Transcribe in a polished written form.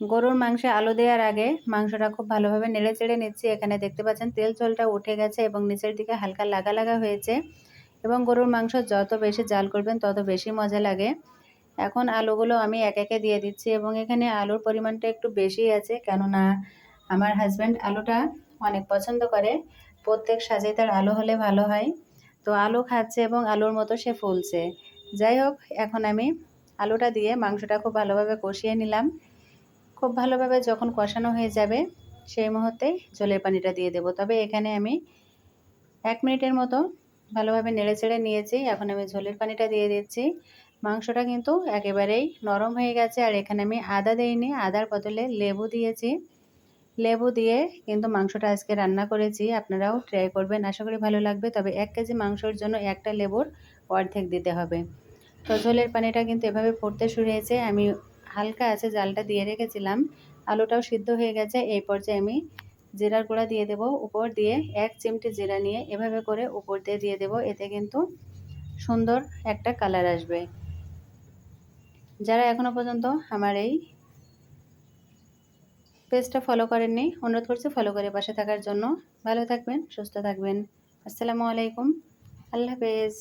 গরুর মাংসে আলু দেওয়ার আগে মাংসটা খুব ভালোভাবে নেড়ে চেড়ে নিচ্ছি। এখানে দেখতে পাচ্ছেন তেল ঝোলটা উঠে গেছে এবং নিচের দিকে হালকা লাগা লাগা হয়েছে। এবং গরুর মাংস যত বেশি জাল করবেন তত বেশি মজা লাগে। এখন আলুগুলো আমি একে একে দিয়ে দিচ্ছি এবং এখানে আলুর পরিমাণটা একটু বেশি আছে, কেননা আমার হাজব্যান্ড আলুটা অনেক পছন্দ করে। প্রত্যেক সাজে তার আলু হলে ভালো হয়। তো আলু খাচ্ছে এবং আলুর মতো সে ফুলছে। যাই হোক, এখন আমি আলুটা দিয়ে মাংসটা খুব ভালোভাবে কষিয়ে নিলাম। খুব ভালোভাবে যখন কষানো হয়ে যাবে সেই মুহূর্তেই ঝোলের পানিটা দিয়ে দেব। তবে এখানে আমি 1 মিনিটের মতো ভালোভাবে নেড়েচেড়ে নিয়েছি। এখন আমি ঝোলের পানিটা দিয়ে দিচ্ছি। মাংসটা কিন্তু একেবারেই নরম হয়ে গেছে। আর এখানে আমি আদা দেইনি, আদার বদলে লেবু দিয়েছি। লেবু দিয়ে কিন্তু মাংসটা আজকে রান্না করেছি। আপনারাও ট্রাই করবেন, আশা করি ভালো লাগবে। তবে 1 কেজি মাংসর জন্য একটা লেবুর অর্ধেক দিতে হবে। তো ঝোলের পানিটা কিন্তু এভাবে ফুটতে শুরু হয়েছে। আমি হালকা আছে জালটা দিয়ে রেখেছিলাম। আলুটাও সিদ্ধ হয়ে গেছে। এই পর্যায়ে আমি জিরার গুঁড়া দিয়ে দেব। উপর দিয়ে 1 চিমটি জিরা নিয়ে এভাবে করে উপর দিয়ে দেব। এতে কিন্তু সুন্দর একটা কালার আসবে। যারা এখনো পর্যন্ত আমার এই পেজটা ফলো করেননি, অনুরোধ করছি ফলো করে পাশে থাকার জন্য। ভালো থাকবেন, সুস্থ থাকবেন। আসসালামু আলাইকুম। আল্লাহ হাফেজ।